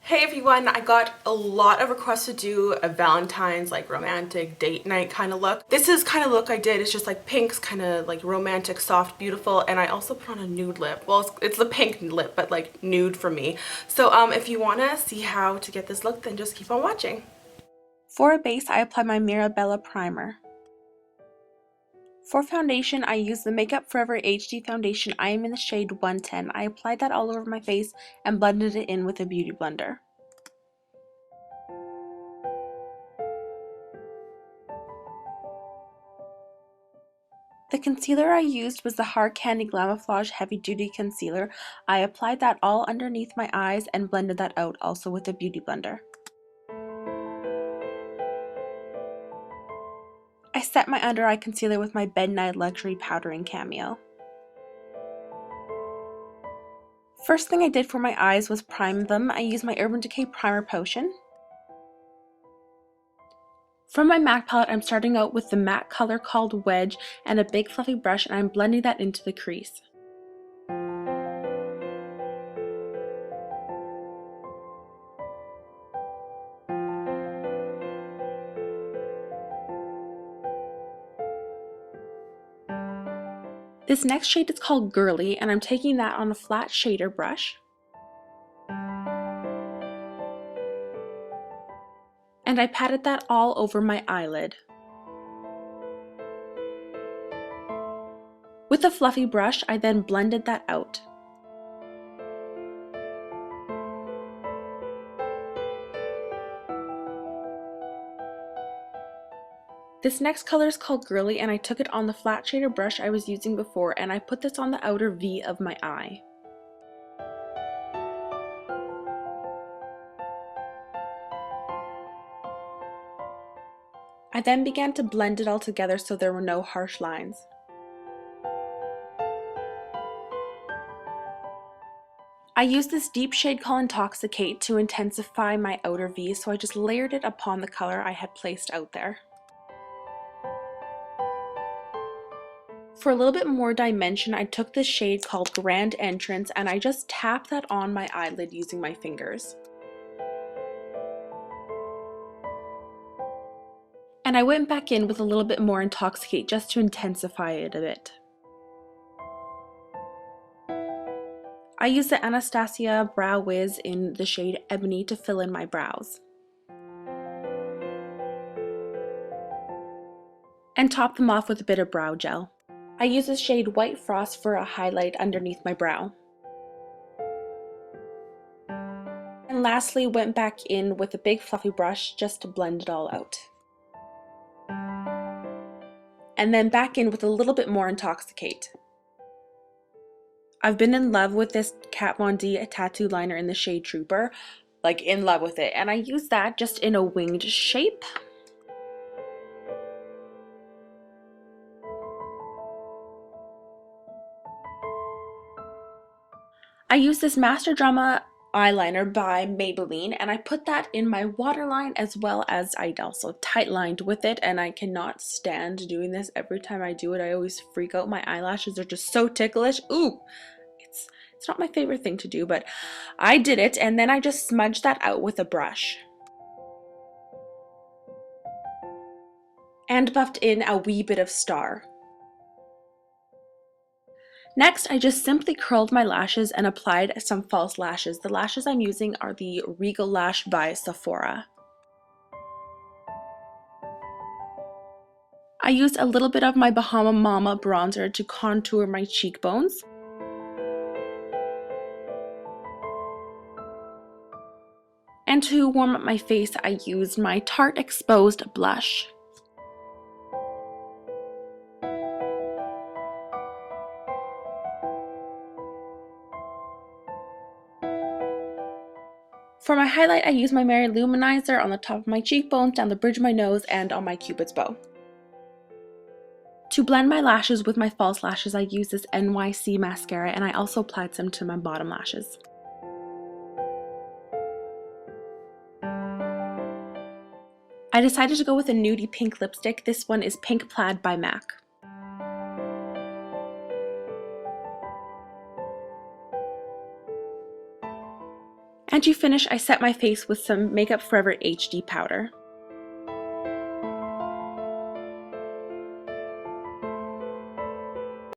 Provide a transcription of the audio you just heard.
Hey everyone, I got a lot of requests to do a Valentine's like romantic date night kind of look. This is kind of look I did. It's just like pinks, kind of like romantic, soft, beautiful, and I also put on a nude lip. Well, it's the pink lip, but like nude for me. So if you want to see how to get this look, then just keep on watching. For a base, I apply my Mirabella primer. For foundation, I use the Makeup Forever HD foundation. I am in the shade 110. I applied that all over my face and blended it in with a beauty blender. The concealer I used was the Hard Candy Glamouflage Heavy Duty Concealer. I applied that all underneath my eyes and blended that out also with a beauty blender. I set my under eye concealer with my Bed Night Luxury Powdering Cameo. First thing I did for my eyes was prime them. I used my Urban Decay Primer Potion. From my MAC palette, I'm starting out with the matte color called Wedge and a big fluffy brush, and I'm blending that into the crease. This next shade is called Girly, and I'm taking that on a flat shader brush. And I patted that all over my eyelid. With a fluffy brush, I then blended that out. This next color is called Girly, and I took it on the flat shader brush I was using before, and I put this on the outer V of my eye. I then began to blend it all together so there were no harsh lines. I used this deep shade called Intoxicate to intensify my outer V, so I just layered it upon the color I had placed out there. For a little bit more dimension, I took this shade called Grand Entrance and I just tapped that on my eyelid using my fingers. And I went back in with a little bit more Intoxicate just to intensify it a bit. I used the Anastasia Brow Wiz in the shade Ebony to fill in my brows. And top them off with a bit of brow gel. I used the shade White Frost for a highlight underneath my brow. And lastly, went back in with a big fluffy brush just to blend it all out. And then back in with a little bit more Intoxicate. I've been in love with this Kat Von D tattoo liner in the shade Trooper, like in love with it, and I use that just in a winged shape. I use this Master Drama eyeliner by Maybelline, and I put that in my waterline as well as I also tight lined with it, and I cannot stand doing this. Every time I do it, I always freak out. My eyelashes are just so ticklish. Ooh, it's not my favorite thing to do, but I did it, and then I just smudged that out with a brush. And buffed in a wee bit of star. Next, I just simply curled my lashes and applied some false lashes. The lashes I'm using are the Regal Lash by Sephora. I used a little bit of my Bahama Mama bronzer to contour my cheekbones. And to warm up my face, I used my Tarte Exposed blush. For my highlight, I used my Mary Luminizer on the top of my cheekbones, down the bridge of my nose, and on my Cupid's bow. To blend my lashes with my false lashes, I used this NYC mascara, and I also applied some to my bottom lashes. I decided to go with a nudie pink lipstick. This one is Pink Plaid by MAC. And to finish, I set my face with some Makeup Forever HD powder.